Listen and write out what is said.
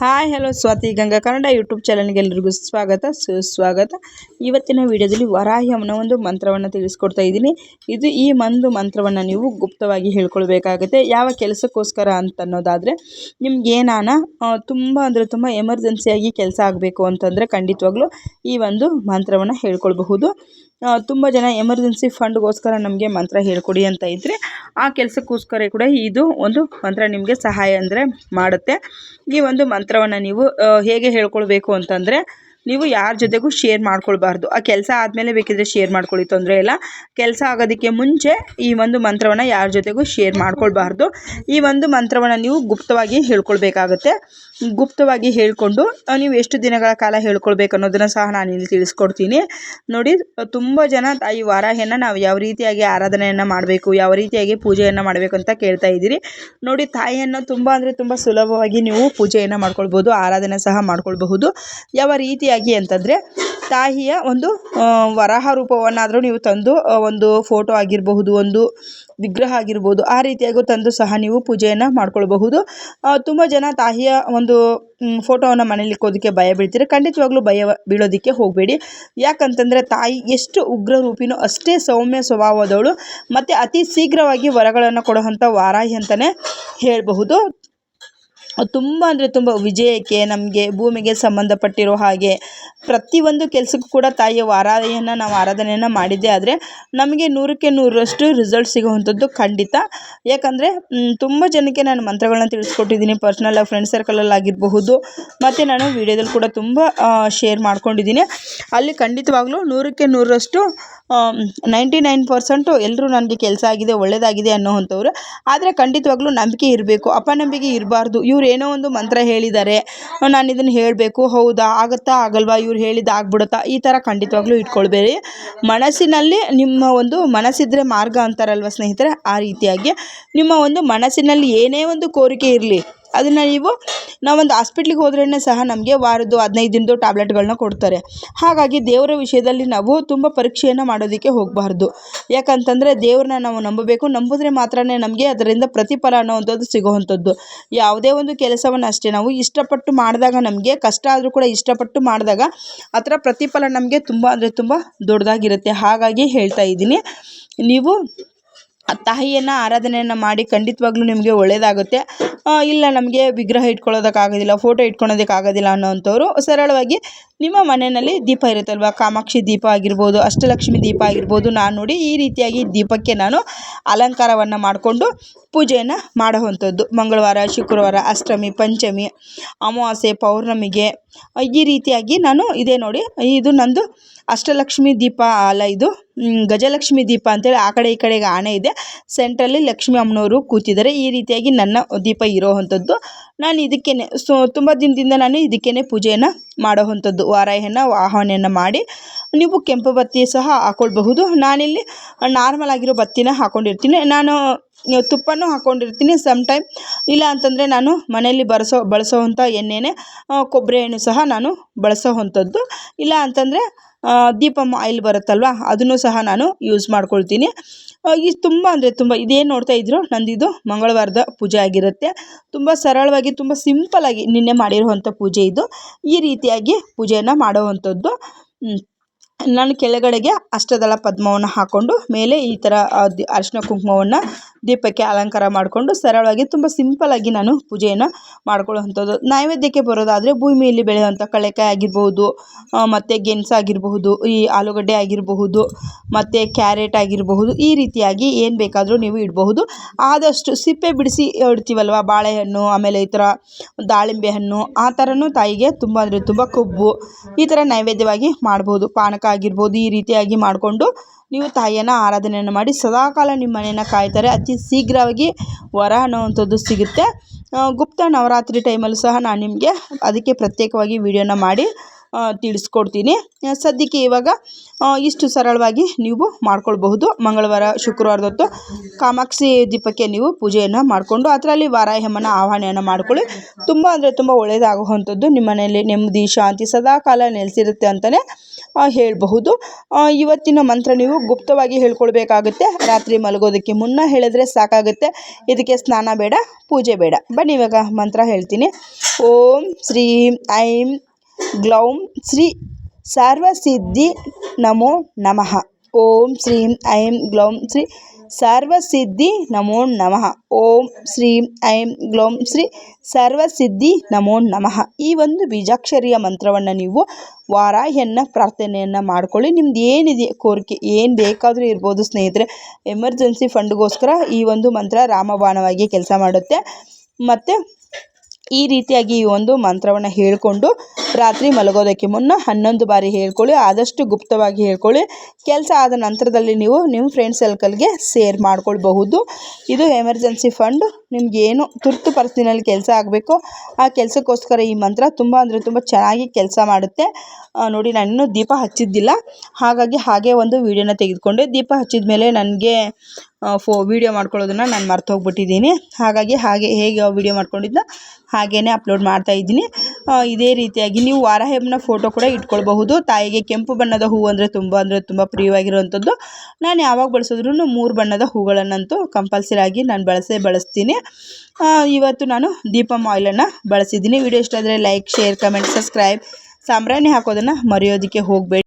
Hi hello Swathi Ganga Kannada YouTube ಚಾನಲ್ಗೆ ಎಲ್ಲರಿಗೂ ಸ್ವಾಗತ ಸುಸ್ವಾಗತ. ಇವತ್ತಿನ ವಿಡಿಯೋದಲ್ಲಿ ವರಾಹಿ ಅಮ್ಮನ ಒಂದು ಮಂತ್ರವನ್ನು ತಿಳಿಸ್ಕೊಡ್ತಾ ಇದ್ದೀನಿ. ಈ ಮಂತ್ರವನ್ನು ನೀವು ಗುಪ್ತವಾಗಿ ಹೇಳ್ಕೊಳ್ಬೇಕಾಗುತ್ತೆ. ಯಾವ ಕೆಲಸಕ್ಕೋಸ್ಕರ ಅಂತ ಅನ್ನೋದಾದರೆ, ನಿಮ್ಗೆ ಏನಾನ ತುಂಬ ಅಂದರೆ ತುಂಬ ಎಮರ್ಜೆನ್ಸಿಯಾಗಿ ಕೆಲಸ ಆಗಬೇಕು ಅಂತಂದರೆ ಖಂಡಿತವಾಗ್ಲೂ ಈ ಒಂದು ಮಂತ್ರವನ್ನು ಹೇಳ್ಕೊಳ್ಬಹುದು. ತುಂಬ ಜನ ಎಮರ್ಜೆನ್ಸಿ ಫಂಡ್ಗೋಸ್ಕರ ನಮಗೆ ಮಂತ್ರ ಹೇಳ್ಕೊಡಿ ಅಂತ ಇದ್ದರೆ ಆ ಕೆಲಸಕ್ಕೋಸ್ಕರ ಕೂಡ ಇದು ಒಂದು ಮಂತ್ರ ನಿಮಗೆ ಸಹಾಯ ಅಂದರೆ ಮಾಡುತ್ತೆ. ಈ ಒಂದು ಮಂತ್ರವನ್ನು ನೀವು ಹೇಗೆ ಹೇಳ್ಕೊಳ್ಬೇಕು ಅಂತಂದರೆ, ನೀವು ಯಾರ ಜೊತೆಗೂ ಶೇರ್ ಮಾಡ್ಕೊಳ್ಬಾರ್ದು. ಆ ಕೆಲಸ ಆದಮೇಲೆ ಬೇಕಿದ್ರೆ ಶೇರ್ ಮಾಡ್ಕೊಳ್ಳಿ, ತೊಂದರೆ ಇಲ್ಲ. ಕೆಲಸ ಆಗೋದಕ್ಕೆ ಮುಂಚೆ ಈ ಒಂದು ಮಂತ್ರವನ್ನು ಯಾರ ಜೊತೆಗೂ ಶೇರ್ ಮಾಡ್ಕೊಳ್ಬಾರ್ದು. ಈ ಒಂದು ಮಂತ್ರವನ್ನು ನೀವು ಗುಪ್ತವಾಗಿ ಹೇಳ್ಕೊಳ್ಬೇಕಾಗತ್ತೆ. ಗುಪ್ತವಾಗಿ ಹೇಳಿಕೊಂಡು ನೀವು ಎಷ್ಟು ದಿನಗಳ ಕಾಲ ಹೇಳ್ಕೊಳ್ಬೇಕು ಅನ್ನೋದನ್ನು ಸಹ ನಾನು ಇಲ್ಲಿ ತಿಳಿಸ್ಕೊಡ್ತೀನಿ. ನೋಡಿ, ತುಂಬ ಜನ ತಾಯಿ ವಾರಾಹಿಯನ್ನು ನಾವು ಯಾವ ರೀತಿಯಾಗಿ ಆರಾಧನೆಯನ್ನು ಮಾಡಬೇಕು, ಯಾವ ರೀತಿಯಾಗಿ ಪೂಜೆಯನ್ನು ಮಾಡಬೇಕು ಅಂತ ಕೇಳ್ತಾ ಇದ್ದೀರಿ. ನೋಡಿ, ತಾಯಿಯನ್ನು ತುಂಬ ಅಂದರೆ ತುಂಬ ಸುಲಭವಾಗಿ ನೀವು ಪೂಜೆಯನ್ನು ಮಾಡ್ಕೊಳ್ಬೋದು, ಆರಾಧನೆ ಸಹ ಮಾಡ್ಕೊಳ್ಬಹುದು. ಯಾವ ರೀತಿಯಾಗಿ ಅಂತಂದರೆ, ತಾಯಿಯ ಒಂದು ವರಾಹ ರೂಪವನ್ನಾದರೂ ನೀವು ತಂದು ಒಂದು ಫೋಟೋ ಆಗಿರಬಹುದು, ಒಂದು ವಿಗ್ರಹ ಆಗಿರ್ಬೋದು, ಆ ರೀತಿಯಾಗೂ ತಂದು ಸಹ ನೀವು ಪೂಜೆಯನ್ನು ಮಾಡ್ಕೊಳ್ಬಹುದು. ತುಂಬ ಜನ ತಾಯಿಯ ಒಂದು ಫೋಟೋವನ್ನು ಮನೇಲಿ ಇಕ್ಕೋದಕ್ಕೆ ಭಯ ಬೀಳ್ತೀರಿ. ಖಂಡಿತವಾಗ್ಲೂ ಭಯ ಬೀಳೋದಕ್ಕೆ ಹೋಗಬೇಡಿ. ಯಾಕಂತಂದರೆ ತಾಯಿ ಎಷ್ಟು ಉಗ್ರ ರೂಪಿನೋ ಅಷ್ಟೇ ಸೌಮ್ಯ ಸ್ವಭಾವದವಳು ಮತ್ತು ಅತಿ ಶೀಘ್ರವಾಗಿ ವರಗಳನ್ನು ಕೊಡುವಂಥ ವಾರಾಹಿ ಅಂತಲೇ ಹೇಳಬಹುದು. ತುಂಬ ಅಂದರೆ ತುಂಬ ವಿಜಯಕ್ಕೆ, ನಮಗೆ ಭೂಮಿಗೆ ಸಂಬಂಧಪಟ್ಟಿರೋ ಹಾಗೆ ಪ್ರತಿಯೊಂದು ಕೆಲಸಕ್ಕೂ ಕೂಡ ತಾಯಿಯ ವಾರಾಹಿಯನ್ನು ನಾವು ಆರಾಧನೆಯನ್ನು ಮಾಡಿದ್ದೇ ಆದರೆ ನಮಗೆ 100ಕ್ಕೆ 100ರಷ್ಟು ರಿಸಲ್ಟ್ ಸಿಗುವಂಥದ್ದು ಖಂಡಿತ. ಯಾಕಂದರೆ ತುಂಬ ಜನಕ್ಕೆ ನಾನು ಮಂತ್ರಗಳನ್ನ ತಿಳಿಸ್ಕೊಟ್ಟಿದ್ದೀನಿ, ಪರ್ಸ್ನಲ್ ಫ್ರೆಂಡ್ ಸರ್ಕಲಲ್ಲಿ ಆಗಿರಬಹುದು, ಮತ್ತು ನಾನು ವಿಡಿಯೋದಲ್ಲಿ ಕೂಡ ತುಂಬ ಶೇರ್ ಮಾಡ್ಕೊಂಡಿದ್ದೀನಿ. ಅಲ್ಲಿ ಖಂಡಿತವಾಗ್ಲೂ 100ಕ್ಕೆ 100ರಷ್ಟು 99% ಎಲ್ಲರೂ ನನಗೆ ಕೆಲಸ ಆಗಿದೆ, ಒಳ್ಳೆಯದಾಗಿದೆ ಅನ್ನೋವಂಥವ್ರು. ಆದರೆ ಖಂಡಿತವಾಗ್ಲೂ ನಂಬಿಕೆ ಇರಬೇಕು, ಅಪನಂಬಿಕೆ ಇರಬಾರ್ದು. ಇವ್ರು ಏನೋ ಒಂದು ಮಂತ್ರ ಹೇಳಿದ್ದಾರೆ, ನಾನು ಇದನ್ನು ಹೇಳಬೇಕು, ಹೌದಾ ಆಗುತ್ತಾ ಆಗಲ್ವಾ, ಇವ್ರು ಹೇಳಿದ್ದು ಆಗ್ಬಿಡುತ್ತಾ, ಈ ಥರ ಖಂಡಿತವಾಗ್ಲೂ ಇಟ್ಕೊಳ್ಬೇಡಿ. ಮನಸ್ಸಿನಲ್ಲಿ ನಿಮ್ಮ ಒಂದು ಮನಸ್ಸಿದ್ರೆ ಮಾರ್ಗ ಅಂತಾರಲ್ವ ಸ್ನೇಹಿತರೆ, ಆ ರೀತಿಯಾಗಿ ನಿಮ್ಮ ಒಂದು ಮನಸ್ಸಿನಲ್ಲಿ ಏನೇ ಒಂದು ಕೋರಿಕೆ ಇರಲಿ, ಅದನ್ನು ನಾವೊಂದು ಹಾಸ್ಪಿಟ್ಲಿಗೆ ಹೋದ್ರೇ ಸಹ ನಮಗೆ ವಾರದ್ದು 15 ದಿನದ್ದು ಟ್ಯಾಬ್ಲೆಟ್ಗಳನ್ನ ಕೊಡ್ತಾರೆ. ಹಾಗಾಗಿ ದೇವರ ವಿಷಯದಲ್ಲಿ ನಾವು ತುಂಬ ಪರೀಕ್ಷೆಯನ್ನು ಮಾಡೋದಕ್ಕೆ ಹೋಗಬಾರ್ದು. ಯಾಕಂತಂದರೆ ದೇವ್ರನ್ನ ನಾವು ನಂಬಬೇಕು, ನಂಬಿದ್ರೆ ಮಾತ್ರ ನಮಗೆ ಅದರಿಂದ ಪ್ರತಿಫಲ ಅನ್ನೋವಂಥದ್ದು ಸಿಗೋವಂಥದ್ದು. ಯಾವುದೇ ಒಂದು ಕೆಲಸವನ್ನು ಅಷ್ಟೇ, ನಾವು ಇಷ್ಟಪಟ್ಟು ಮಾಡಿದಾಗ, ನಮಗೆ ಕಷ್ಟ ಆದರೂ ಕೂಡ ಇಷ್ಟಪಟ್ಟು ಮಾಡಿದಾಗ ಅದರ ಪ್ರತಿಫಲ ನಮಗೆ ತುಂಬ ಅಂದರೆ ತುಂಬ ದೊಡ್ಡದಾಗಿರುತ್ತೆ. ಹಾಗಾಗಿ ಹೇಳ್ತಾ ಇದ್ದೀನಿ, ನೀವು ತಾಯಿಯನ್ನು ಆರಾಧನೆಯನ್ನು ಮಾಡಿ ಖಂಡಿತವಾಗ್ಲೂ ನಿಮಗೆ ಒಳ್ಳೆಯದಾಗುತ್ತೆ. ಇಲ್ಲ ನಮಗೆ ವಿಗ್ರಹ ಇಟ್ಕೊಳ್ಳೋದಕ್ಕಾಗೋದಿಲ್ಲ, ಫೋಟೋ ಇಟ್ಕೊಳೋದಕ್ಕಾಗೋದಿಲ್ಲ ಅನ್ನೋವಂಥವ್ರು ಸರಳವಾಗಿ ನಿಮ್ಮ ಮನೆಯಲ್ಲಿ ದೀಪ ಇರುತ್ತಲ್ವ, ಕಾಮಾಕ್ಷಿ ದೀಪ ಆಗಿರ್ಬೋದು, ಅಷ್ಟಲಕ್ಷ್ಮಿ ದೀಪ ಆಗಿರ್ಬೋದು, ನಾನು ನೋಡಿ ಈ ರೀತಿಯಾಗಿ ದೀಪಕ್ಕೆ ನಾನು ಅಲಂಕಾರವನ್ನು ಮಾಡಿಕೊಂಡು ಪೂಜೆಯನ್ನು ಮಾಡುವಂಥದ್ದು. ಮಂಗಳವಾರ, ಶುಕ್ರವಾರ, ಅಷ್ಟಮಿ, ಪಂಚಮಿ, ಅಮಾವಾಸ್ಯೆ, ಪೌರ್ಣಮಿಗೆ ಈ ರೀತಿಯಾಗಿ ನಾನು ಇದೇ ನೋಡಿ, ಇದು ನಂದು ಅಷ್ಟಲಕ್ಷ್ಮಿ ದೀಪ ಅಲ್ಲ, ಇದು ಗಜಲಕ್ಷ್ಮಿ ದೀಪ ಅಂತೇಳಿ ಆ ಕಡೆ ಈ ಕಡೆಗೆ ಆಣೆ ಇದೆ, ಸೆಂಟ್ರಲ್ಲಿ ಲಕ್ಷ್ಮೀ ಅಮ್ಮನವರು ಕೂತಿದ್ದಾರೆ. ಈ ರೀತಿಯಾಗಿ ನನ್ನ ದೀಪ ಇರೋವಂಥದ್ದು. ನಾನು ಇದಕ್ಕೇ ತುಂಬ ದಿನದಿಂದ ನಾನು ಇದಕ್ಕೇ ಪೂಜೆಯನ್ನು ಮಾಡೋವಂಥದ್ದು. ವಾರಾಹಿಯನ್ನು ಆಹ್ವಾನೆಯನ್ನು ಮಾಡಿ ನೀವು ಕೆಂಪು ಬತ್ತಿ ಸಹ ಹಾಕ್ಕೊಳ್ಬಹುದು. ನಾನಿಲ್ಲಿ ನಾರ್ಮಲ್ ಆಗಿರೋ ಬತ್ತಿನ ಹಾಕ್ಕೊಂಡಿರ್ತೀನಿ. ನಾನು ತುಪ್ಪನೂ ಹಾಕ್ಕೊಂಡಿರ್ತೀನಿ ಟೈಮ್. ಇಲ್ಲ ಅಂತಂದರೆ ನಾನು ಮನೆಯಲ್ಲಿ ಬಳಸೋವಂಥ ಎಣ್ಣೆನೇ, ಕೊಬ್ಬರಿ ಎಣ್ಣೆ ಸಹ ನಾನು ಬಳಸೋವಂಥದ್ದು. ಇಲ್ಲ ಅಂತಂದರೆ ದೀಪ ಆಯಿಲ್ ಬರುತ್ತಲ್ವ, ಅದನ್ನು ಸಹ ನಾನು ಯೂಸ್ ಮಾಡ್ಕೊಳ್ತೀನಿ. ಇದು ತುಂಬ ಅಂದರೆ ತುಂಬ, ಇದೇನು ನೋಡ್ತಾ ಇದ್ರು ನಂದಿದು ಮಂಗಳವಾರದ ಪೂಜೆ ಆಗಿರುತ್ತೆ. ತುಂಬ ಸರಳವಾಗಿ, ತುಂಬ ಸಿಂಪಲ್ಲಾಗಿ ನಿನ್ನೆ ಮಾಡಿರುವಂಥ ಪೂಜೆ ಇದು. ಈ ರೀತಿಯಾಗಿ ಪೂಜೆಯನ್ನು ಮಾಡುವಂಥದ್ದು. ನಾನು ಕೆಳಗಡೆಗೆ ಅಷ್ಟದಳ ಪದ್ಮವನ್ನು ಹಾಕ್ಕೊಂಡು ಮೇಲೆ ಈ ಥರ ಅರಿಶಿನ ಕುಂಕುಮವನ್ನು ದೀಪಕ್ಕೆ ಅಲಂಕಾರ ಮಾಡಿಕೊಂಡು ಸರಳವಾಗಿ ತುಂಬ ಸಿಂಪಲ್ಲಾಗಿ ನಾನು ಪೂಜೆಯನ್ನು ಮಾಡ್ಕೊಳ್ಳುವಂಥದ್ದು. ನೈವೇದ್ಯಕ್ಕೆ ಬರೋದಾದರೆ ಭೂಮಿಯಲ್ಲಿ ಬೆಳೆಯುವಂಥ ಕಳೆಕಾಯಿ ಆಗಿರ್ಬೋದು, ಮತ್ತು ಗೆಣಸು ಆಗಿರಬಹುದು, ಈ ಆಲೂಗಡ್ಡೆ ಆಗಿರಬಹುದು, ಮತ್ತು ಕ್ಯಾರೆಟ್ ಆಗಿರಬಹುದು, ಈ ರೀತಿಯಾಗಿ ಏನು ಬೇಕಾದರೂ ನೀವು ಇಡಬಹುದು. ಆದಷ್ಟು ಸಿಪ್ಪೆ ಬಿಡಿಸಿ ಇಡ್ತೀವಲ್ವ, ಬಾಳೆಹಣ್ಣು, ಆಮೇಲೆ ಈ ಥರ ದಾಳಿಂಬೆ ಹಣ್ಣು, ಆ ಥರನೂ ತಾಯಿಗೆ ತುಂಬ ಅಂದರೆ ತುಂಬ ಕೊಬ್ಬು, ಈ ಥರ ನೈವೇದ್ಯವಾಗಿ ಮಾಡ್ಬೋದು. ಪಾನಕ ಆಗಿರ್ಬೋದು, ಈ ರೀತಿಯಾಗಿ ಮಾಡಿಕೊಂಡು ನೀವು ತಾಯಿಯನ್ನು ಆರಾಧನೆಯನ್ನು ಮಾಡಿ ಸದಾಕಾಲ ನಿಮ್ಮ ಮನೆಯನ್ನು ಕಾಯ್ತಾರೆ. ಅತಿ ಶೀಘ್ರವಾಗಿ ವರ ಅನ್ನೋವಂಥದ್ದು ಸಿಗುತ್ತೆ. ಗುಪ್ತ ನವರಾತ್ರಿ ಟೈಮಲ್ಲೂ ಸಹ ನಾನು ನಿಮಗೆ ಅದಕ್ಕೆ ಪ್ರತ್ಯೇಕವಾಗಿ ವಿಡಿಯೋನ ಮಾಡಿ ತಿಳಿಸ್ಕೊಡ್ತೀನಿ. ಸದ್ಯಕ್ಕೆ ಇವಾಗ ಇಷ್ಟು ಸರಳವಾಗಿ ನೀವು ಮಾಡ್ಕೊಳ್ಬಹುದು. ಮಂಗಳವಾರ, ಶುಕ್ರವಾರದೊತ್ತು ಕಾಮಾಕ್ಷಿ ದೀಪಕ್ಕೆ ನೀವು ಪೂಜೆಯನ್ನು ಮಾಡಿಕೊಂಡು ಅದರಲ್ಲಿ ವಾರಾಹಿ ಅಮ್ಮನ ಆಹ್ವಾನೆಯನ್ನು ಮಾಡ್ಕೊಳ್ಳಿ. ತುಂಬ ಅಂದರೆ ತುಂಬ ಒಳ್ಳೆಯದಾಗುವಂಥದ್ದು. ನಿಮ್ಮ ಮನೆಯಲ್ಲಿ ನೆಮ್ಮದಿ, ಶಾಂತಿ ಸದಾಕಾಲ ನೆಲೆಸಿರುತ್ತೆ ಅಂತಲೇ ಹೇಳಬಹುದು. ಇವತ್ತಿನ ಮಂತ್ರ ನೀವು ಗುಪ್ತವಾಗಿ ಹೇಳ್ಕೊಳ್ಬೇಕಾಗುತ್ತೆ. ರಾತ್ರಿ ಮಲಗೋದಕ್ಕೆ ಮುನ್ನ ಹೇಳಿದ್ರೆ ಸಾಕಾಗುತ್ತೆ. ಇದಕ್ಕೆ ಸ್ನಾನ ಬೇಡ, ಪೂಜೆ ಬೇಡ. ಬನ್ನಿ ಇವಾಗ ಮಂತ್ರ ಹೇಳ್ತೀನಿ. ಓಂ ಶ್ರೀಂ ಐಂ ಗ್ಲೌಂ ಶ್ರೀ ಸರ್ವಸಿದ್ಧಿ ನಮೋ ನಮಃ. ಓಂ ಶ್ರೀಂ ಐಂ ಗ್ಲೌಂ ಶ್ರೀ ಸರ್ವಸಿದ್ಧಿ ನಮೋ ನಮಃ. ಓಂ ಶ್ರೀಂ ಐಂ ಗ್ಲೌಂ ಶ್ರೀ ಸರ್ವಸಿದ್ಧಿ ನಮೋ ನಮಃ. ಈ ಒಂದು ಬೀಜಾಕ್ಷರಿಯ ಮಂತ್ರವನ್ನು ನೀವು ವಾರಾಹಿಯನ್ನು ಪ್ರಾರ್ಥನೆಯನ್ನು ಮಾಡ್ಕೊಳ್ಳಿ. ನಿಮ್ದು ಏನಿದೆ ಕೋರಿಕೆ ಏನು ಬೇಕಾದರೂ ಇರ್ಬೋದು ಸ್ನೇಹಿತರೆ. ಎಮರ್ಜೆನ್ಸಿ ಫಂಡ್ಗೋಸ್ಕರ ಈ ಒಂದು ಮಂತ್ರ ರಾಮಬಾಣವಾಗಿ ಕೆಲಸ ಮಾಡುತ್ತೆ. ಮತ್ತು ಈ ರೀತಿಯಾಗಿ ಈ ಒಂದು ಮಂತ್ರವನ್ನು ಹೇಳಿಕೊಂಡು ರಾತ್ರಿ ಮಲಗೋದಕ್ಕೆ ಮುನ್ನ 11 ಬಾರಿ ಹೇಳ್ಕೊಳ್ಳಿ. ಆದಷ್ಟು ಗುಪ್ತವಾಗಿ ಹೇಳ್ಕೊಳ್ಳಿ. ಕೆಲಸ ಆದ ನಂತರದಲ್ಲಿ ನೀವು ನಿಮ್ಮ ಫ್ರೆಂಡ್ ಸರ್ಕಲ್ಗೆ ಶೇರ್ ಮಾಡ್ಕೊಳ್ಬಹುದು. ಇದು ಎಮರ್ಜೆನ್ಸಿ ಫಂಡ್. ನಿಮಗೇನು ತುರ್ತು ಪರಿಸ್ಥಿತಿನಲ್ಲಿ ಕೆಲಸ ಆಗಬೇಕು ಆ ಕೆಲಸಕ್ಕೋಸ್ಕರ ಈ ಮಂತ್ರ ತುಂಬ ಅಂದರೆ ತುಂಬ ಚೆನ್ನಾಗಿ ಕೆಲಸ ಮಾಡುತ್ತೆ. ನೋಡಿ, ನಾನು ದೀಪ ಹಚ್ಚಿದ್ದಿಲ್ಲ, ಹಾಗಾಗಿ ಹಾಗೆ ಒಂದು ವಿಡಿಯೋನ ತೆಗೆದುಕೊಂಡೆ. ದೀಪ ಹಚ್ಚಿದ ಮೇಲೆ ನನಗೆ ವಿಡಿಯೋ ಮಾಡ್ಕೊಳ್ಳೋದನ್ನು ನಾನು ಮರ್ತು ಹೋಗ್ಬಿಟ್ಟಿದ್ದೀನಿ. ಹಾಗಾಗಿ ಹೇಗೆ ವಿಡಿಯೋ ಮಾಡ್ಕೊಂಡಿದ್ದ ಹಾಗೇ ಅಪ್ಲೋಡ್ ಮಾಡ್ತಾಯಿದ್ದೀನಿ. ಇದೇ ರೀತಿಯಾಗಿ ನೀವು ವಾರಾಹ್ಯಮ್ಮನ ಫೋಟೋ ಕೂಡ ಇಟ್ಕೊಳ್ಬಹುದು. ತಾಯಿಗೆ ಕೆಂಪು ಬಣ್ಣದ ಹೂವು ಅಂದರೆ ತುಂಬ ಪ್ರಿಯವಾಗಿರುವಂಥದ್ದು. ನಾನು ಯಾವಾಗ ಬಳಸಿದ್ರೂ 3 ಬಣ್ಣದ ಹೂಗಳನ್ನಂತೂ ಕಂಪಲ್ಸರಿ ಆಗಿ ನಾನು ಬಳಸ್ತೀನಿ. ಇವತ್ತು ನಾನು ದೀಪಂ ಆಯಿಲನ್ನು ಬಳಸಿದ್ದೀನಿ. ವಿಡಿಯೋ ಇಷ್ಟ ಆದರೆ ಲೈಕ್, ಶೇರ್, ಕಮೆಂಟ್, ಸಬ್ಸ್ಕ್ರೈಬ್, ಸಾಂಬ್ರಾಣಿ ಹಾಕೋದನ್ನು ಮರೆಯೋದಕ್ಕೆ ಹೋಗಬೇಡಿ.